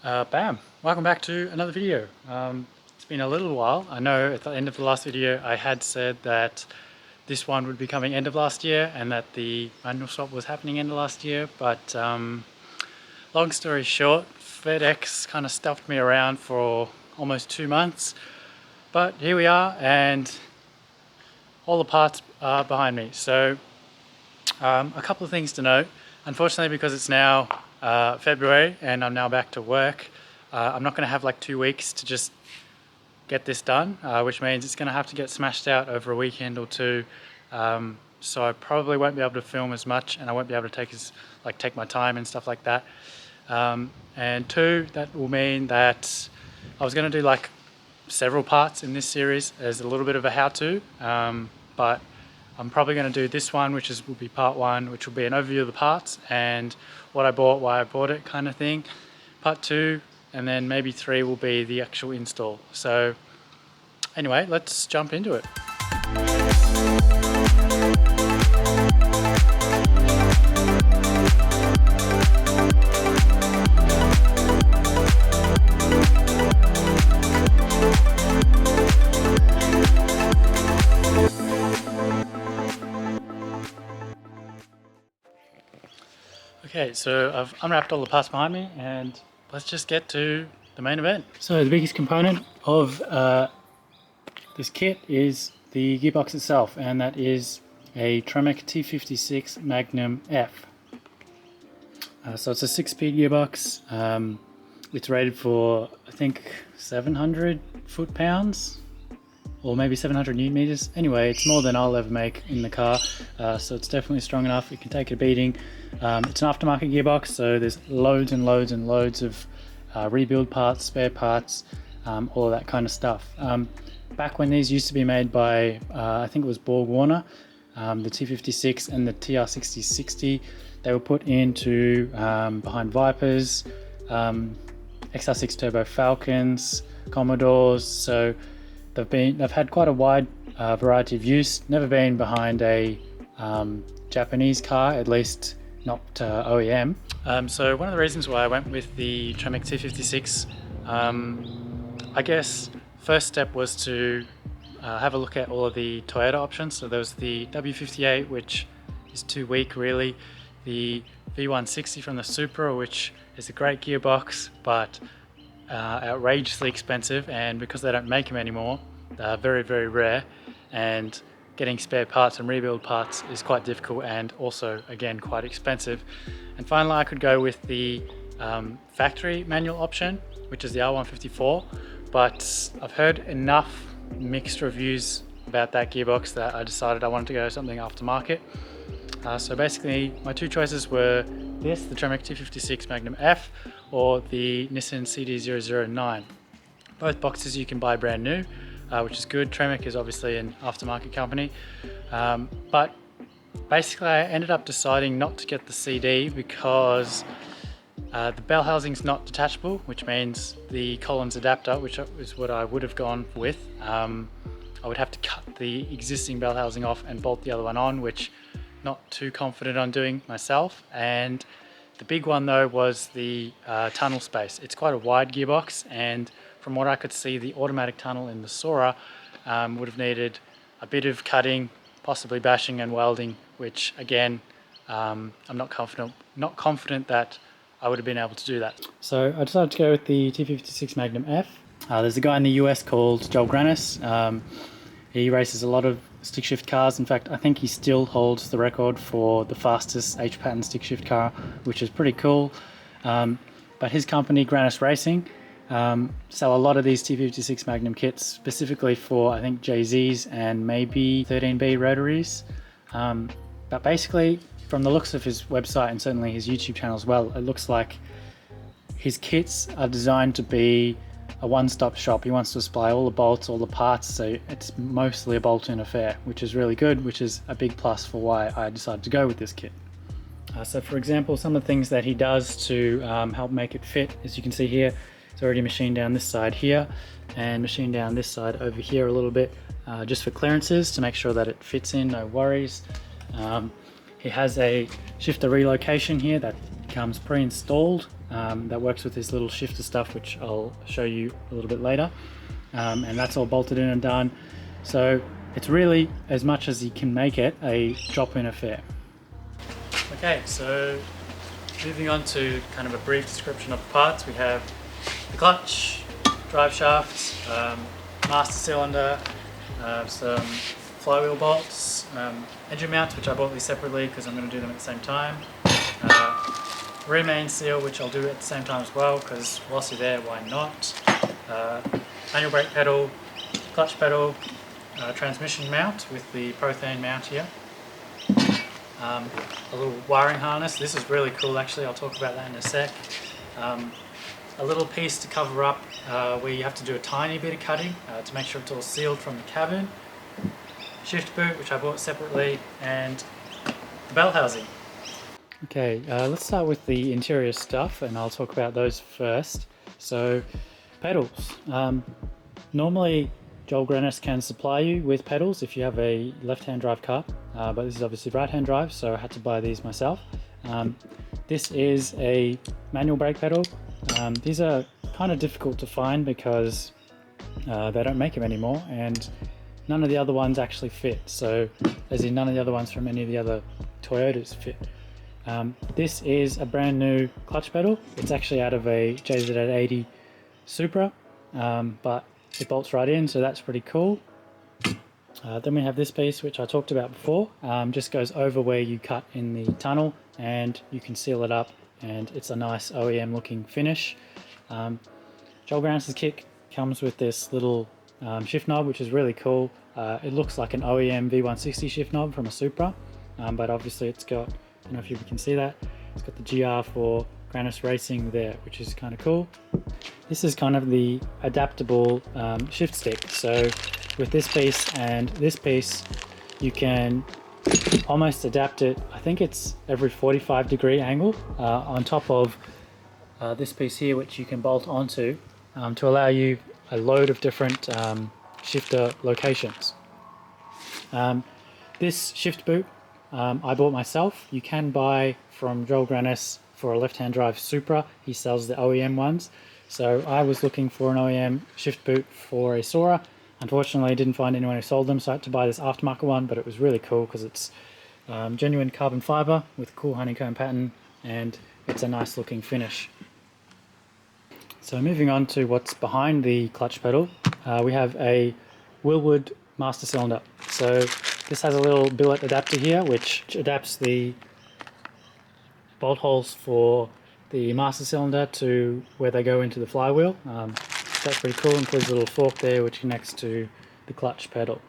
Bam! Welcome back to another video. It's been a little while. I know at the end of the last video I had said that this one would be coming end of last year and that the manual swap was happening end of last year, but long story short, FedEx kind of stuffed me around for almost 2 months, but here we are and all the parts are behind me. So a couple of things to note. Unfortunately, because it's now February and I'm now back to work, I'm not going to have like 2 weeks to just get this done, which means it's going to have to get smashed out over a weekend or two. So I probably won't be able to film as much, and I won't be able to take my time and stuff like that. And two, that will mean that I was going to do like several parts in this series as a little bit of a how-to, but I'm probably going to do this one, which will be part one, which will be an overview of the parts and what I bought, why I bought it kind of thing. Part two, and then maybe three will be the actual install. So anyway, let's jump into it. Okay, so I've unwrapped all the parts behind me and let's just get to the main event. So the biggest component of this kit is the gearbox itself, and that is a Tremec T56 Magnum F. So it's a 6-speed gearbox. It's rated for, I think, 700 foot-pounds or maybe 700 newton meters. Anyway, it's more than I'll ever make in the car, so it's definitely strong enough. It can take a beating. It's an aftermarket gearbox, so there's loads and loads and loads of rebuild parts, spare parts, all of that kind of stuff. Back when these used to be made by, I think it was Borg Warner, the T56 and the TR6060, they were put into behind Vipers, XR6 Turbo Falcons, Commodores, so they've had quite a wide variety of use. Never been behind a Japanese car, at least not OEM. So one of the reasons why I went with the Tremec T56, I guess first step was to have a look at all of the Toyota options. So there was the W58, which is too weak really, the V160 from the Supra, which is a great gearbox but outrageously expensive, and because they don't make them anymore, they're very, very rare, and getting spare parts and rebuild parts is quite difficult and also, again, quite expensive. And finally, I could go with the factory manual option, which is the R154, but I've heard enough mixed reviews about that gearbox that I decided I wanted to go something aftermarket. So basically, my two choices were this, the Tremec T56 Magnum F, or the Nissan CD009. Both boxes you can buy brand new, which is good. Tremec is obviously an aftermarket company, but basically I ended up deciding not to get the CD because the bell housing's not detachable, which means the Collins adapter, which is what I would have gone with, I would have to cut the existing bell housing off and bolt the other one on, which not too confident on doing myself. And the big one though was the tunnel space. It's quite a wide gearbox, and from what I could see, the automatic tunnel in the Soarer would have needed a bit of cutting, possibly bashing and welding, which again, I'm not confident that I would have been able to do that. So I decided to go with the T56 Magnum F. There's a guy in the US called Joel Grannas. He races a lot of stick shift cars. In fact, I think he still holds the record for the fastest H-pattern stick shift car, which is pretty cool. But his company, Grannas Racing, sell a lot of these T56 Magnum kits specifically for, I think, JZs and maybe 13B rotaries. But basically, from the looks of his website and certainly his YouTube channel as well, it looks like his kits are designed to be a one-stop shop. He wants to supply all the bolts, all the parts, so it's mostly a bolt-in affair, which is really good, which is a big plus for why I decided to go with this kit. So for example, some of the things that he does to help make it fit, as you can see here, it's already machined down this side here and machined down this side over here a little bit, just for clearances to make sure that it fits in, no worries. He has a shifter relocation here that comes pre-installed that works with this little shifter stuff, which I'll show you a little bit later. And that's all bolted in and done. So it's really, as much as you can make it, a drop-in affair. Okay, so moving on to kind of a brief description of the parts. We have the clutch, drive shafts, master cylinder, some flywheel bolts, engine mounts, which I bought these separately because I'm going to do them at the same time, rear main seal, which I'll do at the same time as well because whilst you're there, why not, manual brake pedal, clutch pedal, transmission mount with the Prothane mount here, a little wiring harness. This is really cool actually, I'll talk about that in a sec. A little piece to cover up where you have to do a tiny bit of cutting to make sure it's all sealed from the cabin. Shift boot, which I bought separately, and the bell housing. Okay, let's start with the interior stuff, and I'll talk about those first. So, pedals. Normally, Joel Grannas can supply you with pedals if you have a left-hand drive car, but this is obviously right-hand drive, so I had to buy these myself. This is a manual brake pedal. These are kind of difficult to find because they don't make them anymore, and none of the other ones actually fit. So, as in none of the other ones from any of the other Toyotas fit. This is a brand new clutch pedal. It's actually out of a JZX30 Supra, but it bolts right in, so that's pretty cool. Then we have this piece, which I talked about before. Just goes over where you cut in the tunnel, and you can seal it up, and it's a nice OEM looking finish. Joel Grannas' kit comes with this little shift knob, which is really cool. It looks like an OEM V160 shift knob from a Supra, but obviously it's got, I don't know if you can see that, it's got the GR for Grannas Racing there, which is kind of cool. This is kind of the adaptable shift stick. So with this piece and this piece, you can almost adapt it. I think it's every 45-degree angle on top of this piece here, which you can bolt onto to allow you a load of different shifter locations. This shift boot I bought myself. You can buy from Joel Grannas for a left-hand drive Supra. He sells the OEM ones. So I was looking for an OEM shift boot for a Soarer. Unfortunately, I didn't find anyone who sold them, so I had to buy this aftermarket one, but it was really cool because it's genuine carbon fiber with a cool honeycomb pattern, and it's a nice looking finish. So moving on to what's behind the clutch pedal, we have a Wilwood master cylinder. So this has a little billet adapter here, which adapts the bolt holes for the master cylinder to where they go into the flywheel. That's pretty cool. Includes a little fork there which connects to the clutch pedal.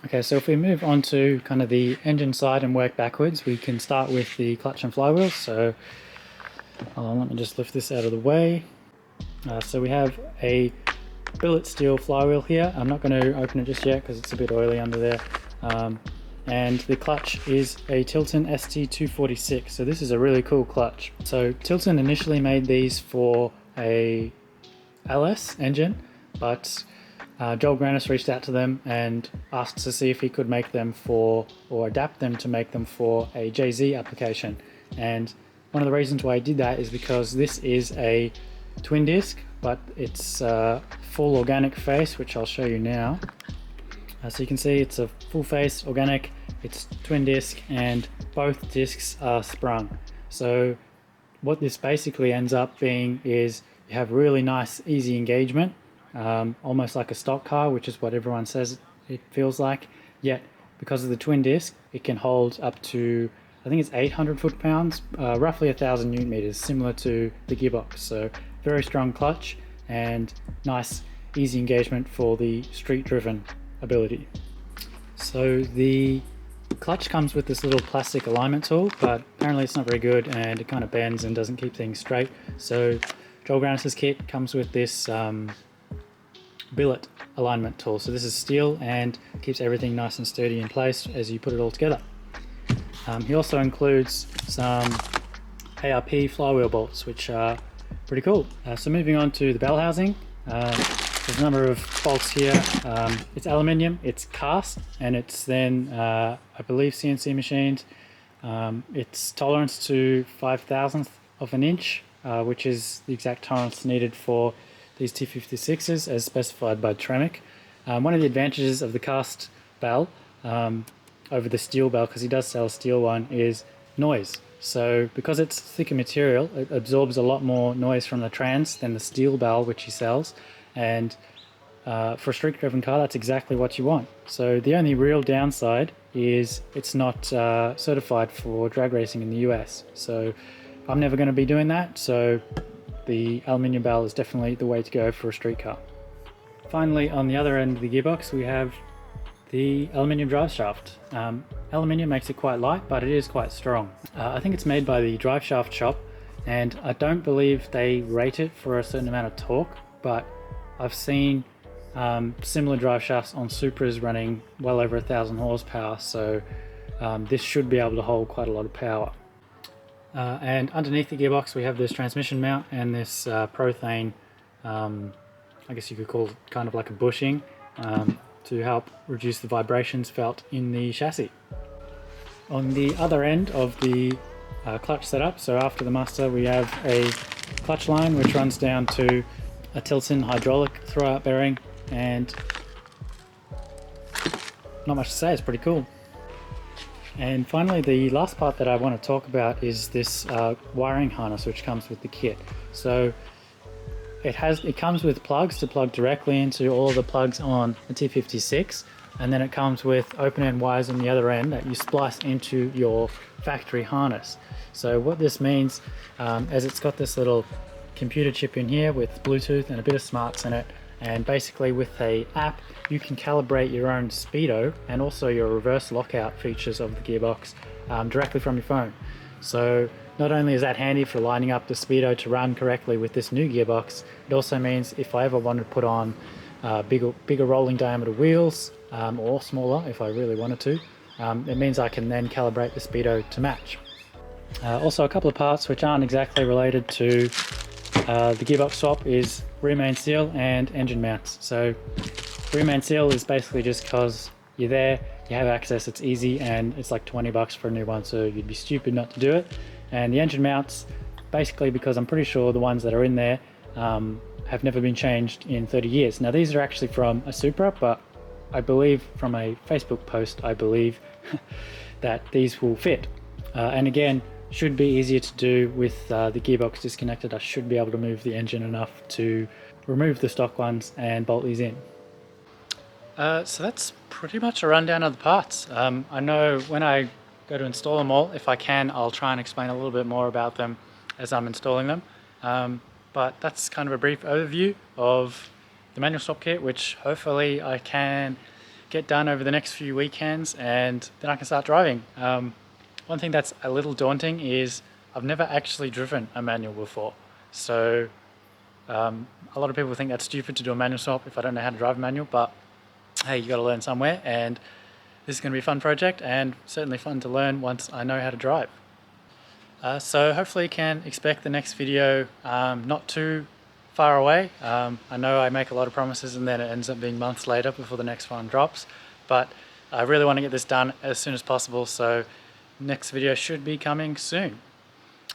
Okay, so if we move on to kind of the engine side and work backwards, we can start with the clutch and flywheel. So let me just lift this out of the way. So we have a billet steel flywheel here. I'm not going to open it just yet because it's a bit oily under there. And the clutch is a Tilton ST246. So this is a really cool clutch. So Tilton initially made these for a LS engine, but Joel Grannas reached out to them and asked to see if he could make them for, or adapt them to make them for a JZ application. And one of the reasons why he did that is because this is a twin disc, but it's full organic face, which I'll show you now. So you can see it's a full face organic, it's twin disc, and both discs are sprung. So what this basically ends up being is you have really nice easy engagement, almost like a stock car, which is what everyone says it feels like, yet because of the twin disc it can hold up to, I think it's 800 foot-pounds, roughly 1,000 newton meters, similar to the gearbox. So very strong clutch and nice easy engagement for the street driven ability. So the clutch comes with this little plastic alignment tool, but apparently it's not very good and it kind of bends and doesn't keep things straight. So Joel Grannas' kit comes with this billet alignment tool. So this is steel and keeps everything nice and sturdy in place as you put it all together. He also includes some ARP flywheel bolts, which are pretty cool. So moving on to the bell housing, there's a number of bolts here. It's aluminium, it's cast, and it's then, I believe, CNC machined. It's tolerance to 5,000th of an inch, which is the exact tolerance needed for these T56s as specified by Tremec. One of the advantages of the cast bell over the steel bell, because he does sell a steel one, is noise. So because it's thicker material, it absorbs a lot more noise from the trans than the steel bell which he sells, and for a street driven car that's exactly what you want. So the only real downside is it's not certified for drag racing in the US, so I'm never going to be doing that, so the aluminium bell is definitely the way to go for a street car. Finally, on the other end of the gearbox we have the aluminium drive shaft. Aluminium makes it quite light, but it is quite strong. I think it's made by the drive shaft shop, and I don't believe they rate it for a certain amount of torque, but I've seen similar drive shafts on Supras running well over 1,000 horsepower, so this should be able to hold quite a lot of power. And underneath the gearbox we have this transmission mount and this Prothane, I guess you could call it kind of like a bushing, to help reduce the vibrations felt in the chassis. On the other end of the clutch setup, so after the muster, we have a clutch line which runs down to a Tilson hydraulic throwout bearing, and not much to say, it's pretty cool. And finally, the last part that I want to talk about is this wiring harness which comes with the kit. So it comes with plugs to plug directly into all of the plugs on the T56, and then it comes with open-end wires on the other end that you splice into your factory harness. So what this means, is it's got this little computer chip in here with Bluetooth and a bit of smarts in it, and basically with a app you can calibrate your own speedo and also your reverse lockout features of the gearbox directly from your phone. So not only is that handy for lining up the speedo to run correctly with this new gearbox, it also means if I ever wanted to put on bigger rolling diameter wheels, or smaller if I really wanted to, it means I can then calibrate the speedo to match. Also, a couple of parts which aren't exactly related to the gearbox swap is rear main seal and engine mounts. So rear main seal is basically just because you're there, you have access, it's easy, and it's like 20 bucks for a new one, so you'd be stupid not to do it. And the engine mounts, basically because I'm pretty sure the ones that are in there have never been changed in 30 years. Now these are actually from a Supra, but I believe from a Facebook post, I believe that these will fit. And again, should be easier to do with the gearbox disconnected. I should be able to move the engine enough to remove the stock ones and bolt these in. So that's pretty much a rundown of the parts. I know when I go to install them all, if I can, I'll try and explain a little bit more about them as I'm installing them. But that's kind of a brief overview of the manual swap kit, which hopefully I can get done over the next few weekends, and then I can start driving. One thing that's a little daunting is I've never actually driven a manual before. So a lot of people think that's stupid to do a manual swap if I don't know how to drive a manual, but hey, you got to learn somewhere, and this is going to be a fun project and certainly fun to learn once I know how to drive. So hopefully you can expect the next video not too far away. I know I make a lot of promises and then it ends up being months later before the next one drops, but I really want to get this done as soon as possible, so next video should be coming soon.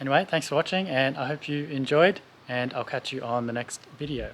Anyway, thanks for watching, and I hope you enjoyed, and I'll catch you on the next video.